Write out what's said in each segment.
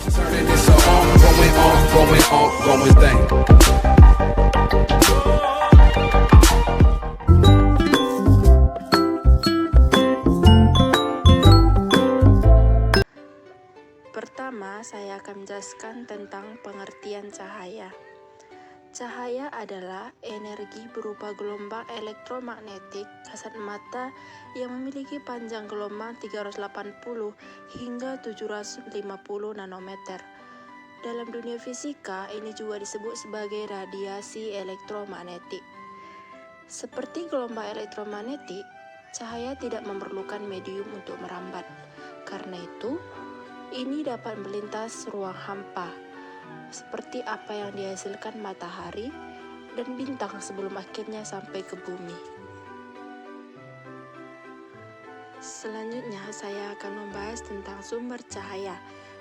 Turning this a ongoing thing. Pertama, saya akan menjelaskan tentang pengertian cahaya. Cahaya adalah energi berupa gelombang elektromagnetik kasat mata yang memiliki panjang gelombang 380 hingga 750 nanometer. Dalam dunia fisika, ini juga disebut sebagai radiasi elektromagnetik. Seperti gelombang elektromagnetik, cahaya tidak memerlukan medium untuk merambat. Karena itu, ini dapat melintas ruang hampa, seperti apa yang dihasilkan matahari dan bintang sebelum akhirnya sampai ke bumi. Selanjutnya, saya akan membahas tentang sumber cahaya.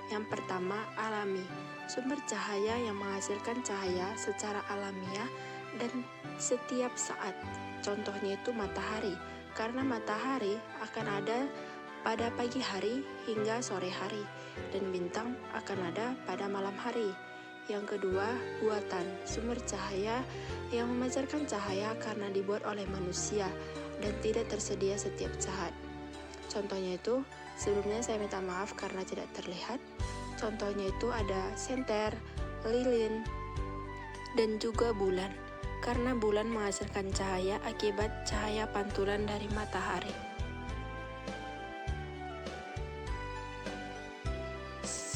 Yang pertama, alami. Sumber cahaya yang menghasilkan cahaya secara alamiah dan setiap saat. Contohnya itu matahari, karena matahari akan ada pada pagi hari hingga sore hari, dan bintang akan ada pada malam hari. Yang kedua, buatan. Sumber cahaya yang memancarkan cahaya karena dibuat oleh manusia dan tidak tersedia setiap saat. Contohnya itu, sebelumnya saya minta maaf karena tidak terlihat. Contohnya itu ada senter, lilin, dan juga bulan. Karena bulan menghasilkan cahaya akibat cahaya pantulan dari matahari.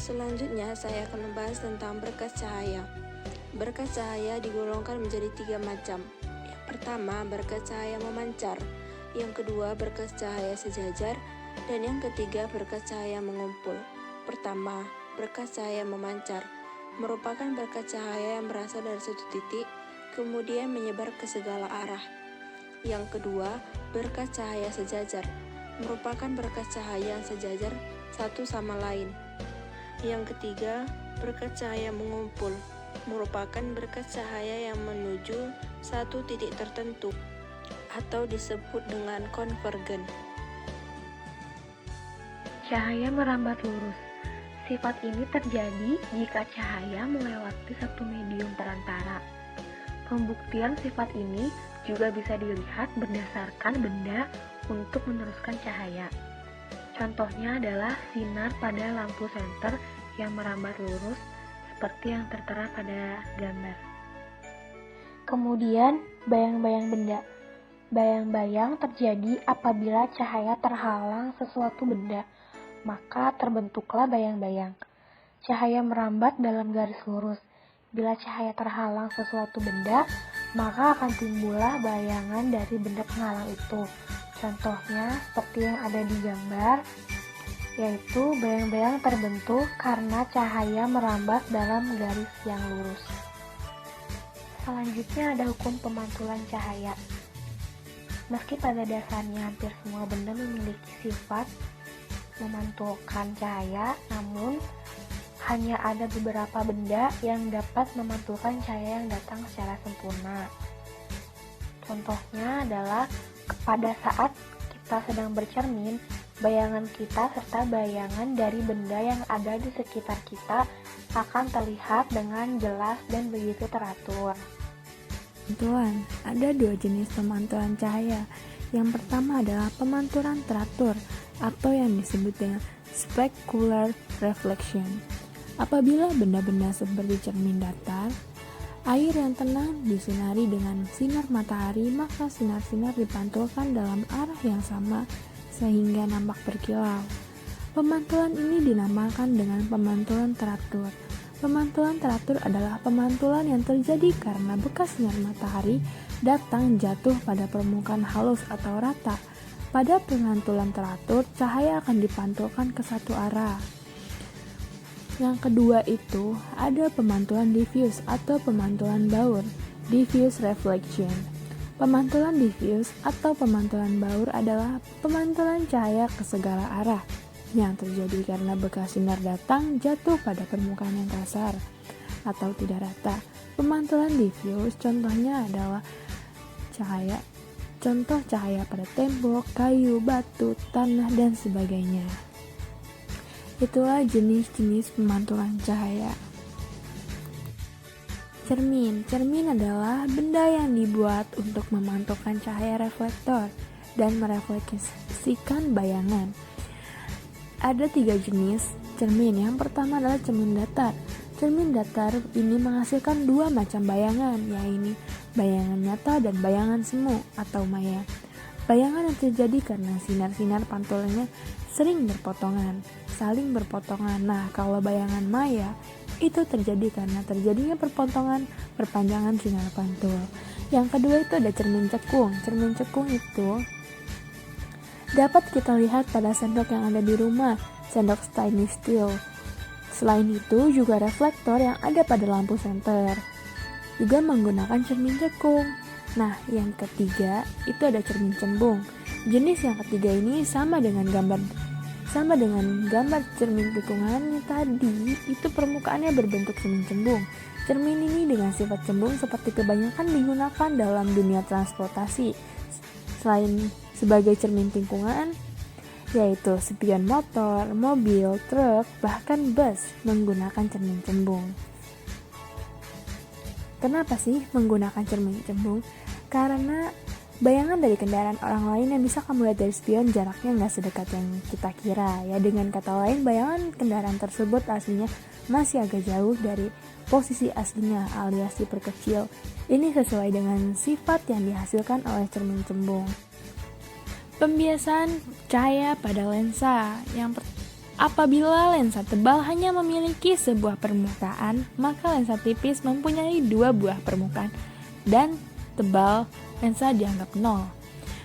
Selanjutnya, saya akan membahas tentang berkas cahaya. Berkas cahaya digolongkan menjadi 3 macam. Yang pertama, berkas cahaya memancar. Yang kedua, berkas cahaya sejajar. Dan yang ketiga, berkas cahaya mengumpul. Pertama, berkas cahaya memancar merupakan berkas cahaya yang berasal dari satu titik, kemudian menyebar ke segala arah. Yang kedua, berkas cahaya sejajar merupakan berkas cahaya yang sejajar satu sama lain. Yang ketiga, berkas cahaya mengumpul merupakan berkas cahaya yang menuju satu titik tertentu atau disebut dengan konvergen. Cahaya merambat lurus. Sifat ini terjadi jika cahaya melewati satu medium perantara. Pembuktian sifat ini juga bisa dilihat berdasarkan benda untuk meneruskan cahaya. Contohnya adalah sinar pada lampu senter yang merambat lurus seperti yang tertera pada gambar. Kemudian, bayang-bayang benda. Bayang-bayang terjadi apabila cahaya terhalang sesuatu benda, maka terbentuklah bayang-bayang. Cahaya merambat dalam garis lurus. Bila cahaya terhalang sesuatu benda, maka akan timbullah bayangan dari benda penghalang itu. Contohnya seperti yang ada di gambar, yaitu bayang-bayang terbentuk karena cahaya merambat dalam garis yang lurus. Selanjutnya ada hukum pemantulan cahaya. Meski pada dasarnya hampir semua benda memiliki sifat memantulkan cahaya, namun hanya ada beberapa benda yang dapat memantulkan cahaya yang datang secara sempurna. Contohnya adalah pada saat kita sedang bercermin, bayangan kita serta bayangan dari benda yang ada di sekitar kita akan terlihat dengan jelas dan begitu teratur. Pemantulan. Ada 2 jenis pemantulan cahaya. Yang pertama adalah pemantulan teratur atau yang disebut dengan specular reflection. Apabila benda-benda seperti cermin datar, air yang tenang disinari dengan sinar matahari, maka sinar-sinar dipantulkan dalam arah yang sama sehingga nampak berkilau. Pemantulan ini dinamakan dengan pemantulan teratur. Pemantulan teratur adalah pemantulan yang terjadi karena bekas sinar matahari datang jatuh pada permukaan halus atau rata. Pada pemantulan teratur, cahaya akan dipantulkan ke satu arah. Yang kedua itu ada pemantulan diffuse atau pemantulan baur, diffuse reflection. Pemantulan diffuse atau pemantulan baur adalah pemantulan cahaya ke segala arah yang terjadi karena bekas sinar datang jatuh pada permukaan yang kasar atau tidak rata. Pemantulan diffuse contohnya adalah contoh cahaya pada tembok, kayu, batu, tanah, dan sebagainya. Itulah jenis-jenis pemantulan cahaya. Cermin. Cermin adalah benda yang dibuat untuk memantulkan cahaya reflektor dan merefleksikan bayangan. Ada 3 jenis cermin. Yang pertama adalah cermin datar. Cermin datar ini menghasilkan 2 macam bayangan, yaitu bayangan nyata dan bayangan semu atau maya. Bayangan yang terjadi karena sinar-sinar pantulannya saling berpotongan. Nah, kalau bayangan maya itu terjadi karena terjadinya perpanjangan sinar pantul. Yang kedua itu ada cermin cekung. Cermin cekung itu dapat kita lihat pada sendok yang ada di rumah, sendok stainless steel. Selain itu juga reflektor yang ada pada lampu senter juga menggunakan cermin cekung. Nah, yang ketiga itu ada cermin cembung. Jenis yang ketiga ini sama dengan gambar cermin tikungan tadi, itu permukaannya berbentuk cermin cembung. Cermin ini dengan sifat cembung seperti kebanyakan digunakan dalam dunia transportasi. Selain sebagai cermin tikungan, yaitu spion motor, mobil, truk, bahkan bus menggunakan cermin cembung. Kenapa sih menggunakan cermin cembung? Karena bayangan dari kendaraan orang lain yang bisa kamu lihat dari spion jaraknya nggak sedekat yang kita kira. Ya, dengan kata lain, bayangan kendaraan tersebut aslinya masih agak jauh dari posisi aslinya alias diperkecil. Ini sesuai dengan sifat yang dihasilkan oleh cermin cembung. Pembiasaan cahaya pada lensa. Apabila lensa tebal hanya memiliki sebuah permukaan, maka lensa tipis mempunyai 2 buah permukaan dan tebal lensa dianggap 0.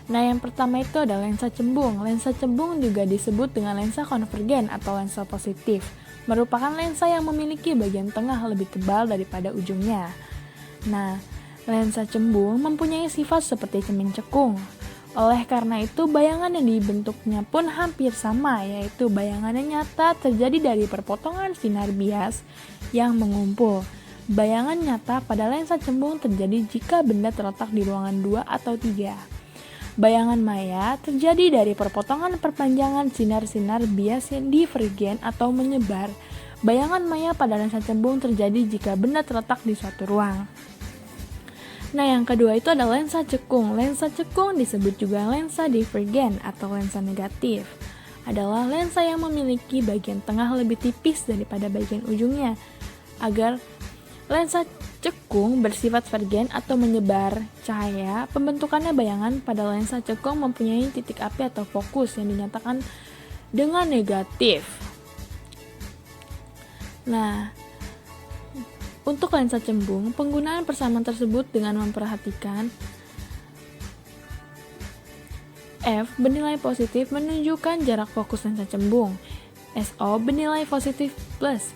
Nah, yang pertama itu ada lensa cembung. Lensa cembung juga disebut dengan lensa konvergen atau lensa positif. Merupakan lensa yang memiliki bagian tengah lebih tebal daripada ujungnya. Nah, lensa cembung mempunyai sifat seperti cermin cekung. Oleh karena itu, bayangan yang dibentuknya pun hampir sama, yaitu bayangan yang nyata terjadi dari perpotongan sinar bias yang mengumpul. Bayangan nyata pada lensa cembung terjadi jika benda terletak di ruangan 2 atau 3. Bayangan maya terjadi dari perpotongan perpanjangan sinar-sinar bias yang divergen atau menyebar. Bayangan maya pada lensa cembung terjadi jika benda terletak di suatu ruang. Nah, yang kedua itu ada lensa cekung. Lensa cekung disebut juga lensa divergen atau lensa negatif. Adalah lensa yang memiliki bagian tengah lebih tipis daripada bagian ujungnya. Agar lensa cekung bersifat vergen atau menyebar cahaya, pembentukannya bayangan pada lensa cekung mempunyai titik api atau fokus yang dinyatakan dengan negatif. Nah, untuk lensa cembung, penggunaan persamaan tersebut dengan memperhatikan F bernilai positif menunjukkan jarak fokus lensa cembung. SO bernilai positif plus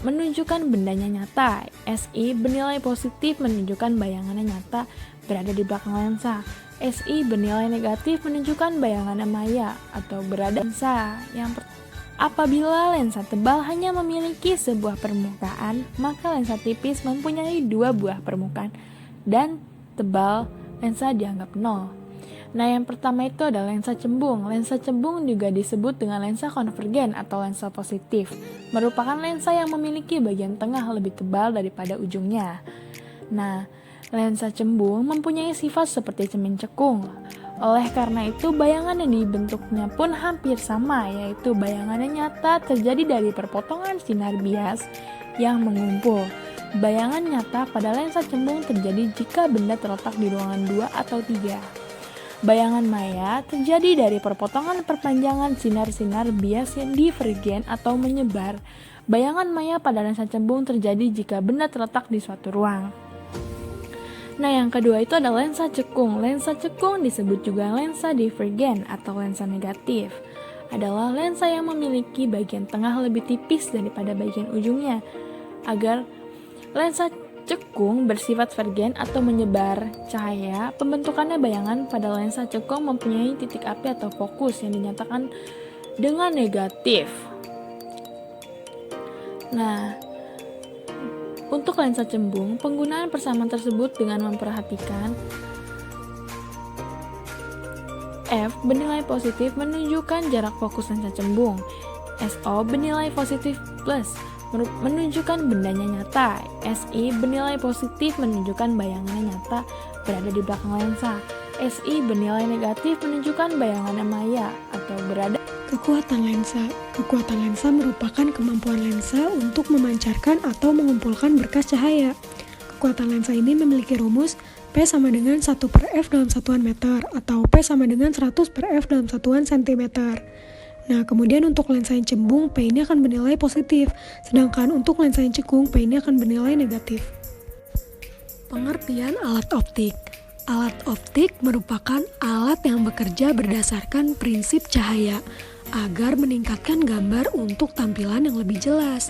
menunjukkan bendanya nyata. SI bernilai positif menunjukkan bayangannya nyata berada di belakang lensa. SI bernilai negatif menunjukkan bayangannya maya atau berada di lensa. Apabila lensa tebal hanya memiliki sebuah permukaan, maka lensa tipis mempunyai 2 buah permukaan dan tebal lensa dianggap 0. Nah, yang pertama itu ada lensa cembung. Lensa cembung juga disebut dengan lensa konvergen atau lensa positif. Merupakan lensa yang memiliki bagian tengah lebih tebal daripada ujungnya. Nah, lensa cembung mempunyai sifat seperti cermin cekung. Oleh karena itu, bayangan yang dibentuknya pun hampir sama, yaitu bayangannya nyata terjadi dari perpotongan sinar bias yang mengumpul. Bayangan nyata pada lensa cembung terjadi jika benda terletak di ruangan 2 atau 3. Bayangan maya terjadi dari perpotongan perpanjangan sinar-sinar bias yang divergen atau menyebar. Bayangan maya pada lensa cembung terjadi jika benda terletak di suatu ruang. Nah, yang kedua itu ada lensa cekung. Lensa cekung disebut juga lensa divergen atau lensa negatif. Adalah lensa yang memiliki bagian tengah lebih tipis daripada bagian ujungnya. Agar lensa cekung bersifat vergen atau menyebar cahaya, pembentukannya bayangan pada lensa cekung mempunyai titik api atau fokus yang dinyatakan dengan negatif. Nah, untuk lensa cembung, penggunaan persamaan tersebut dengan memperhatikan F bernilai positif menunjukkan jarak fokus lensa cembung. SO bernilai positif plus menunjukkan bendanya nyata. SI bernilai positif menunjukkan bayangannya nyata berada di belakang lensa. SI bernilai negatif menunjukkan bayangannya maya atau berada. Kekuatan lensa. Kekuatan lensa merupakan kemampuan lensa untuk memancarkan atau mengumpulkan berkas cahaya. Kekuatan lensa ini memiliki rumus P sama dengan 1/F dalam satuan meter atau P sama dengan 100/F dalam satuan sentimeter. Nah, kemudian untuk lensa yang cembung, P ini akan bernilai positif, sedangkan untuk lensa yang cekung, P ini akan bernilai negatif. Pengertian alat optik. Alat optik merupakan alat yang bekerja berdasarkan prinsip cahaya agar meningkatkan gambar untuk tampilan yang lebih jelas.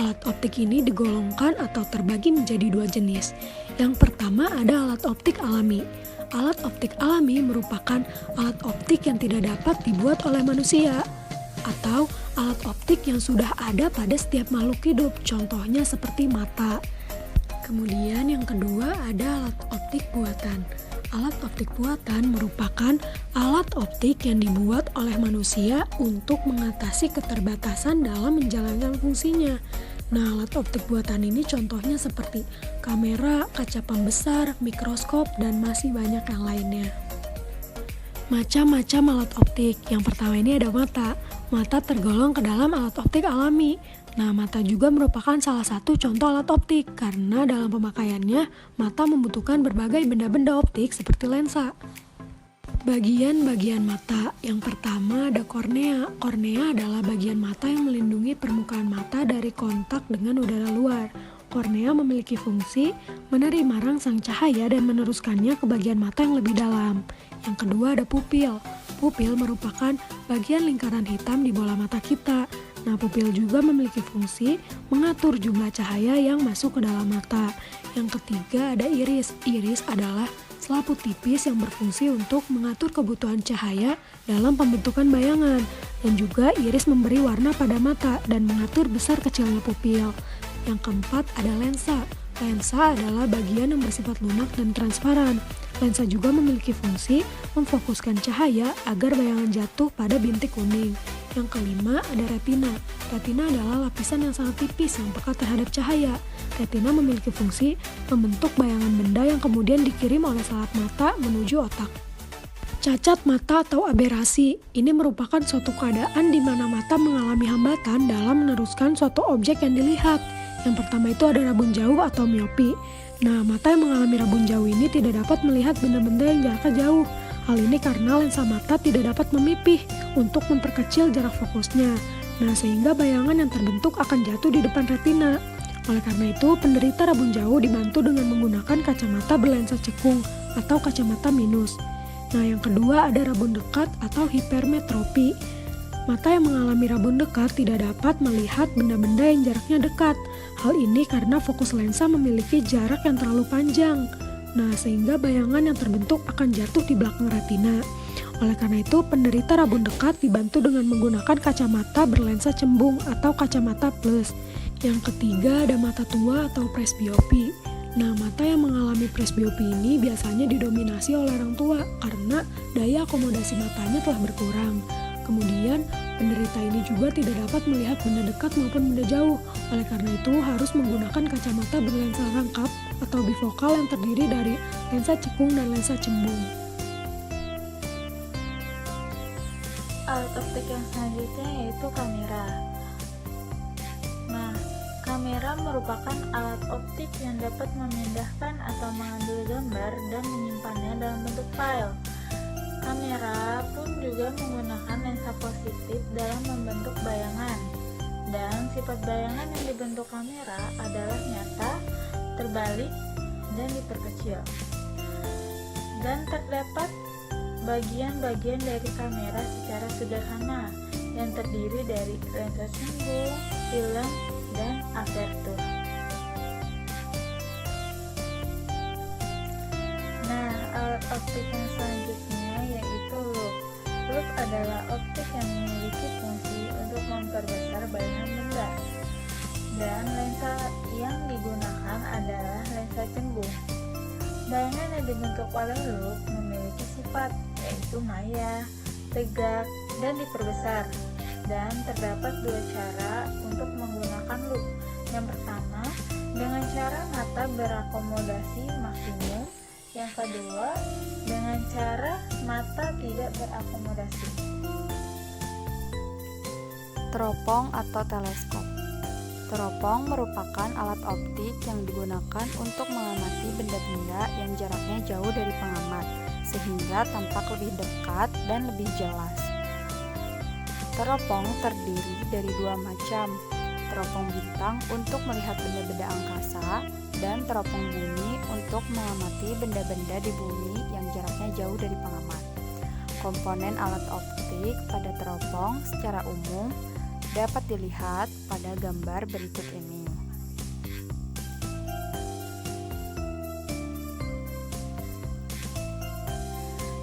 Alat optik ini digolongkan atau terbagi menjadi dua jenis. Yang pertama ada alat optik alami. Alat optik alami merupakan alat optik yang tidak dapat dibuat oleh manusia atau alat optik yang sudah ada pada setiap makhluk hidup, contohnya seperti mata. Kemudian yang kedua ada alat optik buatan. Alat optik buatan merupakan alat optik yang dibuat oleh manusia untuk mengatasi keterbatasan dalam menjalankan fungsinya. Nah, alat optik buatan ini contohnya seperti kamera, kaca pembesar, mikroskop, dan masih banyak yang lainnya. Macam-macam alat optik. Yang pertama ini ada mata. Mata tergolong ke dalam alat optik alami. Nah, mata juga merupakan salah satu contoh alat optik karena dalam pemakaiannya, mata membutuhkan berbagai benda-benda optik seperti lensa. Bagian-bagian mata. Yang pertama ada kornea. Kornea adalah bagian mata yang melindungi permukaan mata dari kontak dengan udara luar. Kornea memiliki fungsi menerima rangsang cahaya dan meneruskannya ke bagian mata yang lebih dalam. Yang kedua ada pupil. Pupil merupakan bagian lingkaran hitam di bola mata kita. Nah, pupil juga memiliki fungsi mengatur jumlah cahaya yang masuk ke dalam mata. Yang ketiga ada iris. Iris adalah selaput tipis yang berfungsi untuk mengatur kebutuhan cahaya dalam pembentukan bayangan. Dan juga iris memberi warna pada mata dan mengatur besar kecilnya pupil. Yang keempat ada lensa. Lensa adalah bagian yang bersifat lunak dan transparan. Lensa juga memiliki fungsi memfokuskan cahaya agar bayangan jatuh pada bintik kuning. Yang kelima ada retina. Retina adalah lapisan yang sangat tipis yang peka terhadap cahaya. Retina memiliki fungsi membentuk bayangan benda yang kemudian dikirim oleh saraf mata menuju otak. Cacat mata atau aberasi. Ini merupakan suatu keadaan di mana mata mengalami hambatan dalam meneruskan suatu objek yang dilihat. Yang pertama itu ada rabun jauh atau miopi. Nah, mata yang mengalami rabun jauh ini tidak dapat melihat benda-benda yang jaraknya jauh. Hal ini karena lensa mata tidak dapat memipih untuk memperkecil jarak fokusnya. Nah, sehingga bayangan yang terbentuk akan jatuh di depan retina. Oleh karena itu, penderita rabun jauh dibantu dengan menggunakan kacamata berlensa cekung atau kacamata minus. Nah, yang kedua ada rabun dekat atau hipermetropi. Mata yang mengalami rabun dekat tidak dapat melihat benda-benda yang jaraknya dekat. Hal ini karena fokus lensa memiliki jarak yang terlalu panjang. Nah, sehingga bayangan yang terbentuk akan jatuh di belakang retina. Oleh karena itu, penderita rabun dekat dibantu dengan menggunakan kacamata berlensa cembung atau kacamata plus. Yang ketiga ada mata tua atau presbiopi. Nah, mata yang mengalami presbiopi ini biasanya didominasi oleh orang tua karena daya akomodasi matanya telah berkurang. Kemudian, penderita ini juga tidak dapat melihat benda dekat maupun benda jauh. Oleh karena itu, harus menggunakan kacamata berlensa rangkap atau bifokal yang terdiri dari lensa cekung dan lensa cembung. Alat optik yang selanjutnya yaitu kamera. Nah, kamera merupakan alat optik yang dapat memindahkan atau mengambil gambar dan menyimpannya dalam bentuk file. Kamera pun juga menggunakan lensa positif dalam membentuk bayangan. Dan sifat bayangan yang dibentuk kamera adalah nyata, terbalik, dan diperkecil. Dan terdapat bagian-bagian dari kamera secara sederhana yang terdiri dari lensa cembung, film, dan apertur. Nah, alat optik yang selanjutnya yaitu loop. Loop adalah optik yang memiliki fungsi untuk memperbesar bayangan benda. Dan lensa yang digunakan adalah lensa cembung. Bayangan yang dibentuk oleh loop memiliki sifat yaitu maya, tegak, dan diperbesar. dan terdapat dua cara untuk menggunakan loop. Yang pertama, dengan cara mata berakomodasi maksimum. Yang kedua, dengan cara mata tidak berakomodasi. Teropong atau teleskop. Teropong merupakan alat optik yang digunakan untuk mengamati benda-benda yang jaraknya jauh dari pengamat, sehingga tampak lebih dekat dan lebih jelas. Teropong terdiri dari dua macam, teropong bintang untuk melihat benda-benda angkasa, dan teropong bumi untuk mengamati benda-benda di bumi yang jaraknya jauh dari pengamat. Komponen alat optik pada teropong secara umum dapat dilihat pada gambar berikut ini.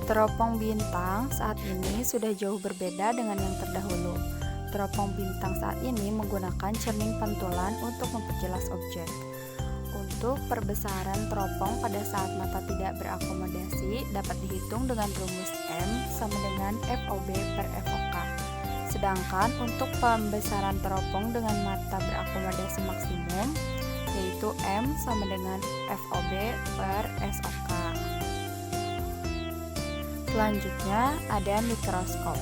Teropong bintang saat ini sudah jauh berbeda dengan yang terdahulu. Teropong bintang saat ini menggunakan cermin pantulan untuk memperjelas objek. Untuk perbesaran teropong pada saat mata tidak berakomodasi dapat dihitung dengan rumus M sama dengan FOB per FOK. Sedangkan untuk pembesaran teropong dengan mata berakomodasi maksimum, yaitu M sama dengan FOB per SOK. Selanjutnya ada mikroskop.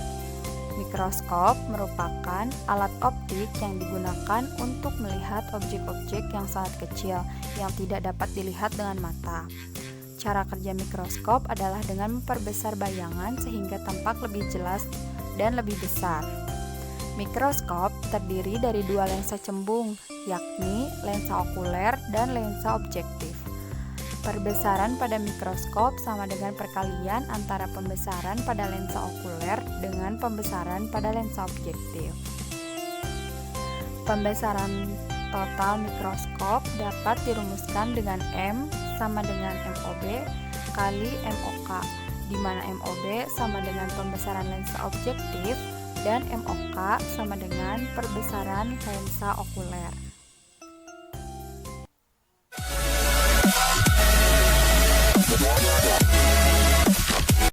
Mikroskop merupakan alat optik yang digunakan untuk melihat objek-objek yang sangat kecil yang tidak dapat dilihat dengan mata. Cara kerja mikroskop adalah dengan memperbesar bayangan sehingga tampak lebih jelas dan lebih besar. Mikroskop terdiri dari dua lensa cembung, yakni lensa okuler dan lensa objektif. Perbesaran pada mikroskop sama dengan perkalian antara pembesaran pada lensa okuler dengan pembesaran pada lensa objektif. Pembesaran total mikroskop dapat dirumuskan dengan M sama dengan MOB kali MOK, di mana MOB sama dengan pembesaran lensa objektif dan MOK sama dengan perbesaran lensa okuler.